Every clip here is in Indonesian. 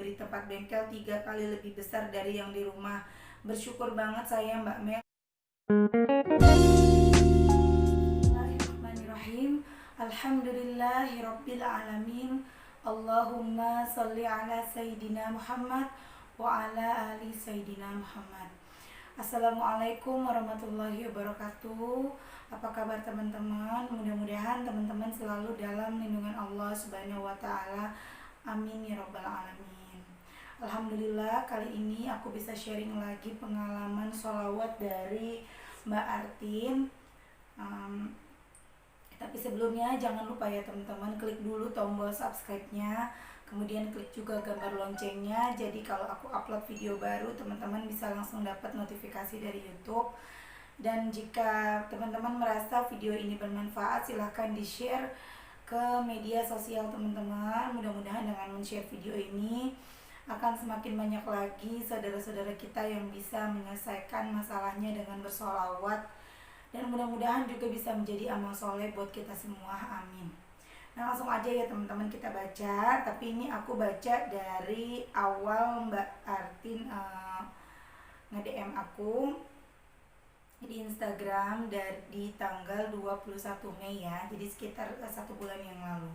diberi tempat bengkel 3 kali lebih besar dari yang di rumah. Bersyukur banget saya Mbak Mel. Bismillahirrahmanirrahim. Alhamdulillahirabbil alamin. Allahumma sholli ala sayyidina Muhammad wa ala ali sayyidina Muhammad. Assalamualaikum warahmatullahi wabarakatuh. Apa kabar teman-teman? Mudah-mudahan teman-teman selalu dalam lindungan Allah Subhanahu wa taala. Amin ya rabbal alamin. Alhamdulillah, kali ini aku bisa sharing lagi pengalaman sholawat dari Mbak Artin. Tapi sebelumnya jangan lupa ya teman-teman, klik dulu tombol subscribe-nya, kemudian klik juga gambar loncengnya. Jadi kalau aku upload video baru, teman-teman bisa langsung dapat notifikasi dari YouTube. Dan jika teman-teman merasa video ini bermanfaat, silahkan di-share ke media sosial teman-teman. Mudah-mudahan dengan men-share video ini akan semakin banyak lagi saudara-saudara kita yang bisa menyelesaikan masalahnya dengan bersolawat. Dan mudah-mudahan juga bisa menjadi amal soleh buat kita semua, amin. Nah langsung aja ya teman-teman kita baca. Tapi ini aku baca dari awal Mbak Artin nge-DM aku di Instagram di tanggal 21 Mei ya. Jadi sekitar 1 bulan yang lalu.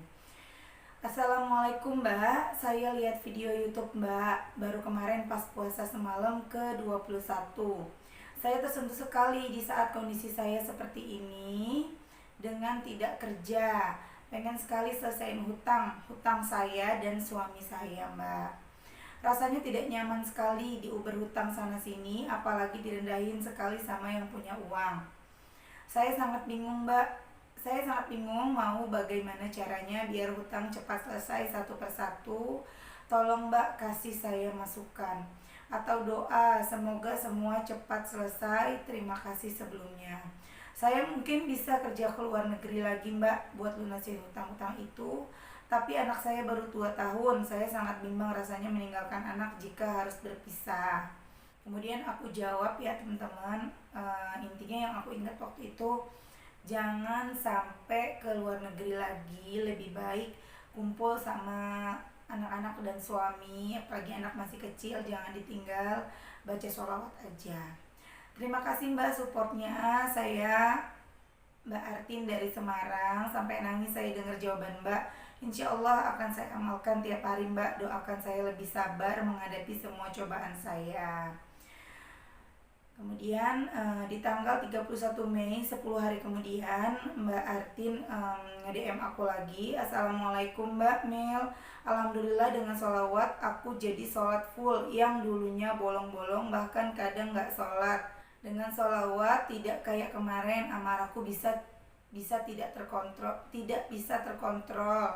Assalamualaikum Mbak, saya lihat video YouTube Mbak baru kemarin pas puasa semalam ke-21. Saya tersentuh sekali di saat kondisi saya seperti ini dengan tidak kerja. Pengen sekali selesaiin hutang saya dan suami saya Mbak. Rasanya tidak nyaman sekali diuber hutang sana sini, apalagi direndahin sekali sama yang punya uang. Saya sangat bingung Mbak. Saya sangat bingung mau bagaimana caranya biar hutang cepat selesai satu persatu. Tolong Mbak kasih saya masukan atau doa semoga semua cepat selesai. Terima kasih sebelumnya. Saya mungkin bisa kerja ke luar negeri lagi Mbak buat lunasin hutang-hutang itu. Tapi anak saya baru 2 tahun. Saya sangat bimbang rasanya meninggalkan anak jika harus berpisah. Kemudian aku jawab ya teman-teman, intinya yang aku ingat waktu itu, jangan sampai ke luar negeri lagi. Lebih baik kumpul sama anak-anak dan suami, apalagi anak masih kecil, jangan ditinggal, baca sholawat aja. Terima kasih Mbak supportnya. Saya Mbak Artin dari Semarang. Sampai nangis saya dengar jawaban Mbak. Insya Allah akan saya amalkan tiap hari Mbak. Doakan saya lebih sabar menghadapi semua cobaan saya. Kemudian di tanggal 31 Mei 10 hari kemudian Mbak Artin nge-DM aku lagi. Assalamualaikum Mbak Mel. Alhamdulillah dengan sholawat aku jadi sholat full. Yang dulunya bolong-bolong bahkan kadang gak sholat. Dengan sholawat tidak kayak kemarin, amarahku bisa tidak bisa terkontrol.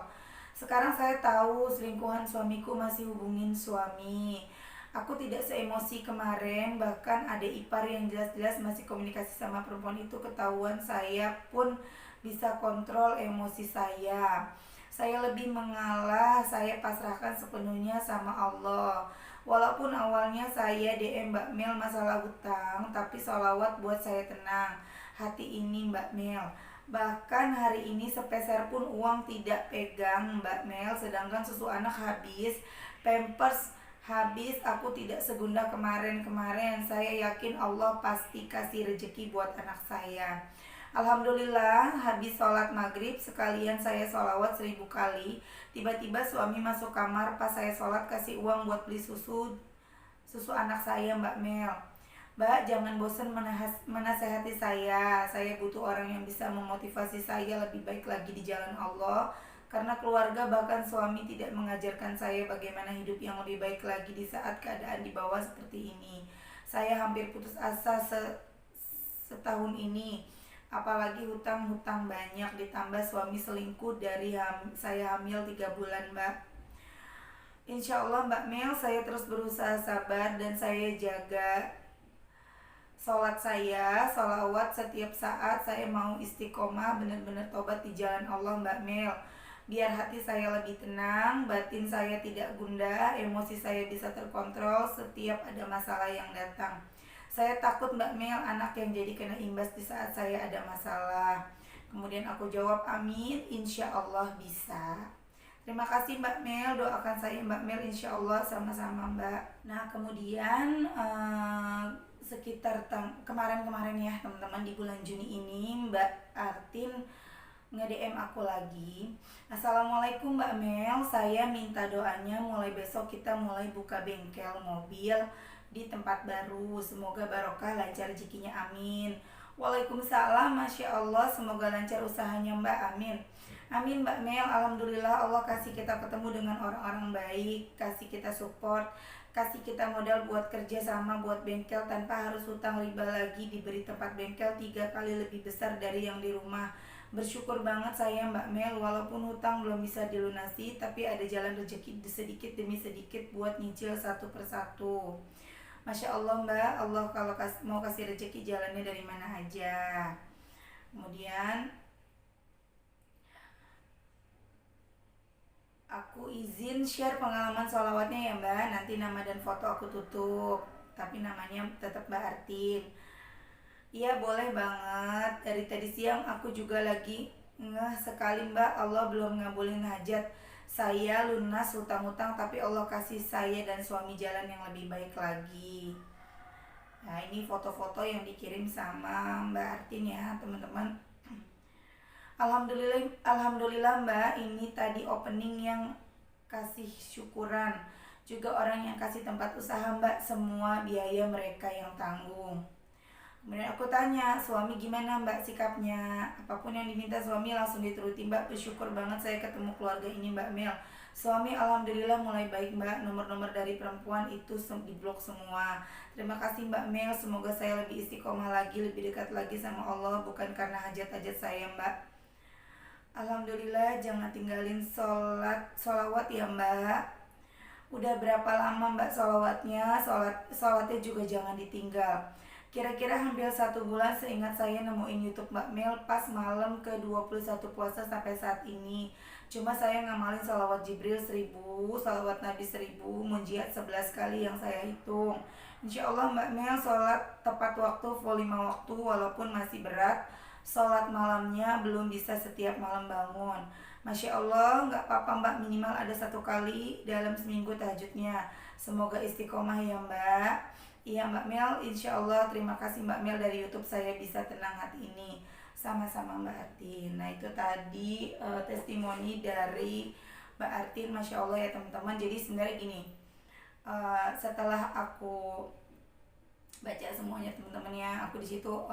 Sekarang saya tahu selingkuhan suamiku masih hubungin suami. Aku tidak seemosi kemarin, bahkan ada ipar yang jelas-jelas masih komunikasi sama perempuan itu ketahuan. Saya pun bisa kontrol emosi saya. Saya lebih mengalah, saya pasrahkan sepenuhnya sama Allah. Walaupun awalnya saya DM Mbak Mel masalah hutang, tapi sholawat buat saya tenang hati ini Mbak Mel. Bahkan hari ini sepeser pun uang tidak pegang Mbak Mel, sedangkan susu anak habis, pampers habis, aku tidak segundah kemarin-kemarin. Saya yakin Allah pasti kasih rezeki buat anak saya. Alhamdulillah, habis sholat maghrib sekalian saya sholawat 1000 kali. Tiba-tiba suami masuk kamar pas saya sholat kasih uang buat beli susu anak saya Mbak Mel. Mbak jangan bosan menasehati saya butuh orang yang bisa memotivasi saya lebih baik lagi di jalan Allah. Karena keluarga bahkan suami tidak mengajarkan saya bagaimana hidup yang lebih baik lagi di saat keadaan di bawah seperti ini. Saya hampir putus asa setahun ini. Apalagi hutang-hutang banyak ditambah suami selingkuh dari saya hamil 3 bulan Mbak. Insya Allah Mbak Mel, saya terus berusaha sabar dan saya jaga sholat saya, sholawat setiap saat. Saya mau istiqomah benar-benar tobat di jalan Allah Mbak Mel. Biar hati saya lebih tenang, batin saya tidak gundah, emosi saya bisa terkontrol setiap ada masalah yang datang. Saya takut Mbak Mel anak yang jadi kena imbas di saat saya ada masalah. Kemudian aku jawab amin, insya Allah bisa. Terima kasih Mbak Mel, doakan saya Mbak Mel, insya Allah. Sama-sama Mbak. Nah kemudian sekitar kemarin-kemarin ya teman-teman, di bulan Juni ini Mbak Artin nge-DM aku lagi. Assalamualaikum Mbak Mel, saya minta doanya mulai besok kita mulai buka bengkel mobil di tempat baru. Semoga barokah, lancar rezekinya, amin. Waalaikumsalam, Masya Allah, semoga lancar usahanya Mbak, amin. Amin Mbak Mel, alhamdulillah Allah kasih kita ketemu dengan orang-orang baik, kasih kita support, kasih kita modal buat kerja sama, buat bengkel tanpa harus hutang riba lagi, diberi tempat bengkel 3 kali lebih besar dari yang di rumah. Bersyukur banget saya Mbak Mel, walaupun hutang belum bisa dilunasi, tapi ada jalan rezeki sedikit demi sedikit buat nyicil satu persatu. Masya Allah Mbak, Allah kalau mau kasih rezeki jalannya dari mana aja. Kemudian aku izin share pengalaman sholawatnya ya Mbak. Nanti nama dan foto aku tutup, tapi namanya tetap Mbak Artin. Iya boleh banget. Dari tadi siang aku juga lagi ngeh sekali Mbak, Allah belum ngabulin hajat saya, lunas hutang-hutang, tapi Allah kasih saya dan suami jalan yang lebih baik lagi. Nah ini foto-foto yang dikirim sama Mbak Artin ya teman-teman. Alhamdulillah, alhamdulillah Mbak, ini tadi opening yang kasih syukuran, juga orang yang kasih tempat usaha Mbak, semua biaya mereka yang tanggung. Kemudian aku tanya, suami gimana Mbak sikapnya? Apapun yang diminta suami langsung dituruti Mbak. Bersyukur banget saya ketemu keluarga ini Mbak Mel. Suami alhamdulillah mulai baik Mbak. Nomor-nomor dari perempuan itu diblok semua. Terima kasih Mbak Mel. Semoga saya lebih istiqomah lagi, lebih dekat lagi sama Allah. Bukan karena hajat-hajat saya Mbak. Alhamdulillah, jangan tinggalin sholawat ya Mbak. Udah berapa lama Mbak sholawatnya? Sholatnya juga jangan ditinggal. Kira-kira hampir 1 bulan seingat saya nemuin YouTube Mbak Mel pas malam ke-21 puasa sampai saat ini. Cuma saya ngamalin sholawat Jibril 1000, sholawat Nabi 1000, munjiat 11 kali yang saya hitung. Insya Allah Mbak Mel sholat tepat waktu, full 5 waktu, walaupun masih berat. Sholat malamnya belum bisa setiap malam bangun. Masya Allah, gak apa-apa Mbak, minimal ada 1 kali dalam seminggu tahajudnya. Semoga istiqomah ya Mbak. Iya Mbak Mel, insya Allah. Terima kasih Mbak Mel, dari YouTube saya bisa tenang hati ini. Sama-sama Mbak Artin. Nah itu tadi testimoni dari Mbak Artin, Masya Allah ya teman-teman. Jadi sebenarnya gini, setelah aku baca semuanya teman-teman ya, aku disitu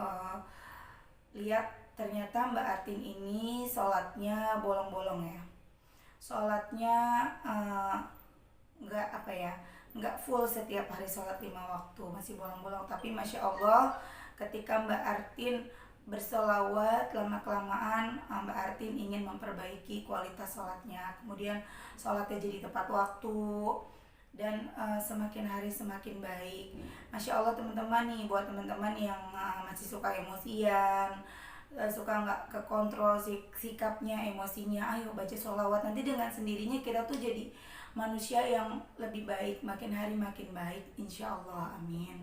lihat ternyata Mbak Artin ini sholatnya bolong-bolong ya. Sholatnya nggak full setiap hari sholat 5 waktu, masih bolong-bolong. Tapi Masya Allah, ketika Mbak Artin bersolawat lama-kelamaan, Mbak Artin ingin memperbaiki kualitas sholatnya. Kemudian sholatnya jadi tepat waktu, dan semakin hari semakin baik. Masya Allah teman-teman nih, buat teman-teman yang masih suka emosian, suka nggak kekontrol sikapnya, emosinya, ayo baca sholawat. Nanti dengan sendirinya kita tuh jadi manusia yang lebih baik, makin hari makin baik, insya Allah, amin.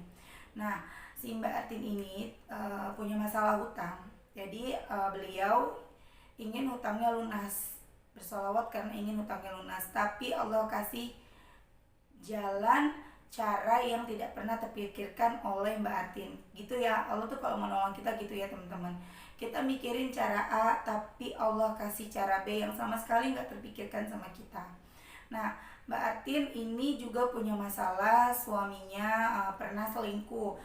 Nah si Mbak Artin ini punya masalah hutang. Jadi beliau ingin hutangnya lunas, bersolawat karena ingin hutangnya lunas, tapi Allah kasih jalan cara yang tidak pernah terpikirkan oleh Mbak Artin. Gitu ya, Allah tuh kalau menolong kita gitu ya teman-teman. Kita mikirin cara A, tapi Allah kasih cara B yang sama sekali nggak terpikirkan sama kita. Nah, Mbak Artin ini juga punya masalah, suaminya pernah selingkuh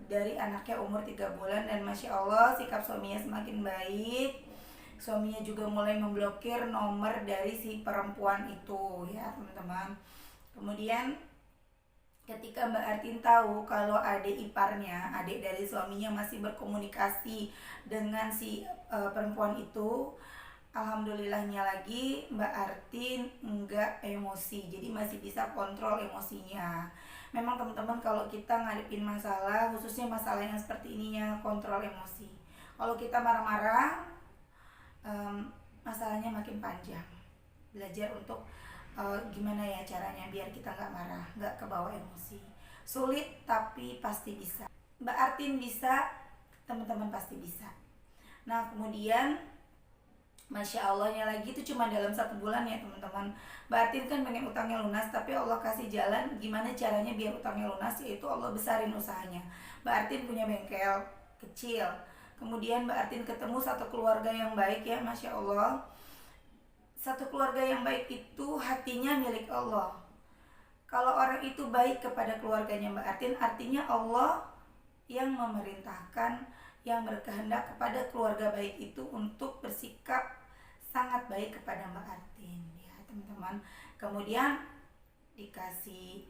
dari anaknya umur 3 bulan, dan Masya Allah sikap suaminya semakin baik. Suaminya juga mulai memblokir nomor dari si perempuan itu ya teman-teman. Kemudian ketika Mbak Artin tahu kalau adik iparnya, adik dari suaminya masih berkomunikasi dengan si perempuan itu, alhamdulillahnya lagi Mbak Artin enggak emosi, jadi masih bisa kontrol emosinya. Memang teman-teman kalau kita ngadepin masalah, khususnya masalah yang seperti ini ya, kontrol emosi. Kalau kita marah-marah, masalahnya makin panjang. Belajar untuk gimana ya caranya biar kita nggak marah, nggak kebawa emosi. Sulit tapi pasti bisa. Mbak Artin bisa, teman-teman pasti bisa. Nah kemudian Masya Allahnya lagi itu cuma dalam 1 bulan ya teman-teman. Mbak Artin kan pengen utangnya lunas, tapi Allah kasih jalan gimana caranya biar utangnya lunas, yaitu Allah besarin usahanya. Mbak Artin punya bengkel kecil, kemudian Mbak Artin ketemu satu keluarga yang baik ya, Masya Allah. Satu keluarga yang baik itu hatinya milik Allah. Kalau orang itu baik kepada keluarganya Mbak Artin, artinya Allah yang memerintahkan, yang berkehendak kepada keluarga baik itu untuk bersikap sangat baik kepada Mbak Artin ya teman-teman. Kemudian dikasih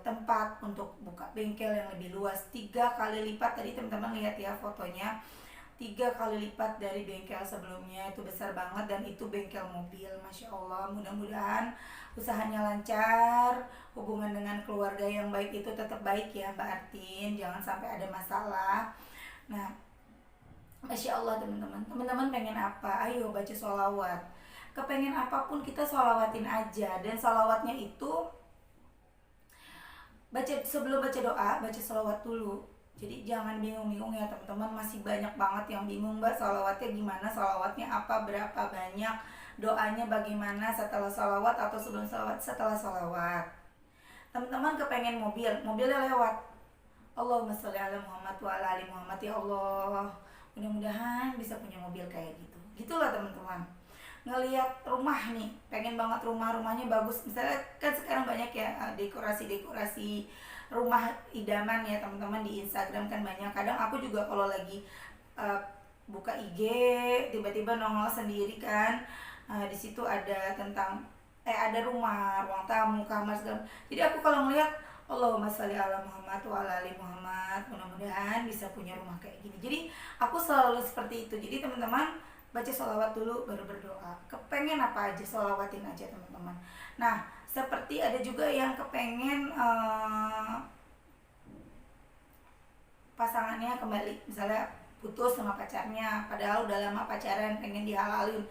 tempat untuk buka bengkel yang lebih luas, 3 kali lipat. Tadi teman-teman lihat ya fotonya, 3 kali lipat dari bengkel sebelumnya. Itu besar banget dan itu bengkel mobil. Masya Allah, mudah-mudahan usahanya lancar, hubungan dengan keluarga yang baik itu tetap baik ya Mbak Artin, jangan sampai ada masalah. Nah, Masya Allah teman-teman. Teman-teman pengen apa? Ayo baca sholawat. Kepengen apapun kita sholawatin aja. Dan sholawatnya itu sebelum baca doa, baca sholawat dulu. Jadi jangan bingung-bingung ya teman-teman. Masih banyak banget yang bingung, Mbak, sholawatnya gimana, sholawatnya apa, berapa banyak, doanya bagaimana setelah sholawat atau sebelum sholawat, setelah sholawat. Teman-teman kepengen mobilnya lewat. Allahumma sholli ala Muhammad wa ala ali Muhammad ya Allah. Mudah-mudahan bisa punya mobil kayak gitu. Gitulah teman-teman. Ngelihat rumah nih, pengen banget rumahnya bagus. Misalnya kan sekarang banyak ya dekorasi-dekorasi rumah idaman ya teman-teman, di Instagram kan banyak. Kadang aku juga kalau lagi buka IG tiba-tiba nongol sendiri kan. Di situ ada tentang ada rumah, ruang tamu, kamar segala. Jadi aku kalau ngelihat Allahumma sholli ala Muhammad wa ala ali Muhammad, mudah-mudahan bisa punya rumah kayak gini. Jadi aku selalu seperti itu. Jadi teman-teman baca sholawat dulu baru berdoa. Kepengen apa aja sholawatin aja teman-teman. Nah seperti ada juga yang kepengen pasangannya kembali, misalnya putus sama pacarnya, padahal udah lama pacaran, pengen dihalalin,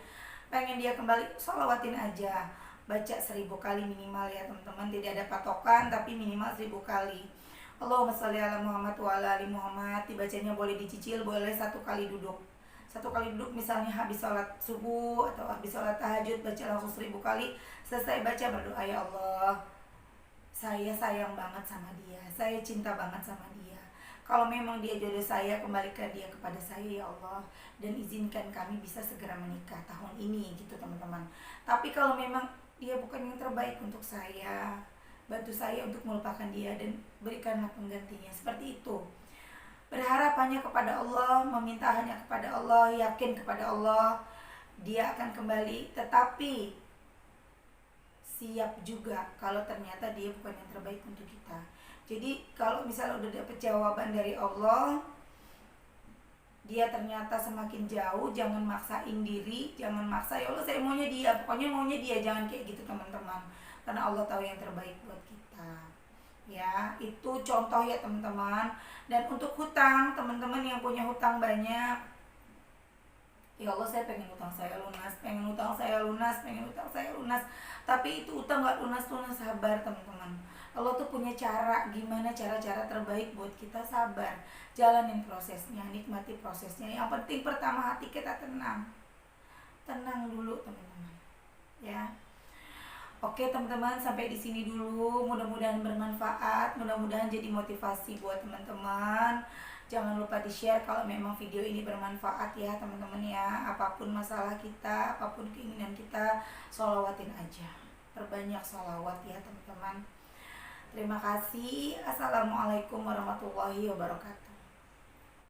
pengen dia kembali, sholawatin aja. Baca 1000 kali minimal ya teman-teman, tidak ada patokan tapi minimal 1000 kali. Allahumma sholli ala Muhammad wa ala ali Muhammad. Dibacanya boleh dicicil, boleh 1 kali duduk. 1 kali duduk misalnya habis sholat subuh atau habis sholat tahajud, baca langsung 1000 kali. Selesai baca berdoa, ya Allah, saya sayang banget sama dia, saya cinta banget sama dia. Kalau memang dia jodoh saya, kembalikan dia kepada saya ya Allah, dan izinkan kami bisa segera menikah tahun ini gitu teman-teman. Tapi kalau memang dia bukan yang terbaik untuk saya, bantu saya untuk melupakan dia dan berikanlah penggantinya. Seperti itu. Berharap hanya kepada Allah, meminta hanya kepada Allah, yakin kepada Allah, dia akan kembali. Tetapi siap juga kalau ternyata dia bukan yang terbaik untuk kita. Jadi kalau misalnya udah dapet jawaban dari Allah, dia ternyata semakin jauh, jangan maksain diri, jangan maksa, ya Allah saya maunya dia, pokoknya maunya dia, jangan kayak gitu teman-teman, karena Allah tahu yang terbaik buat kita ya. Itu contoh ya teman-teman. Dan untuk hutang, teman-teman yang punya hutang banyak, ya Allah saya pengen utang saya lunas, pengen utang saya lunas, pengen utang saya lunas, tapi itu utang gak lunas-lunas. Sabar teman-teman, Allah tuh punya cara, gimana cara-cara terbaik buat kita. Sabar, jalanin prosesnya, nikmati prosesnya. Yang penting pertama hati kita tenang dulu teman-teman ya. Oke teman-teman, sampai di sini dulu. Mudah-mudahan bermanfaat, mudah-mudahan jadi motivasi buat teman-teman. Jangan lupa di-share kalau memang video ini bermanfaat ya teman-teman ya. Apapun masalah kita, apapun keinginan kita, sholawatin aja. Perbanyak sholawat ya teman-teman. Terima kasih. Assalamualaikum warahmatullahi wabarakatuh.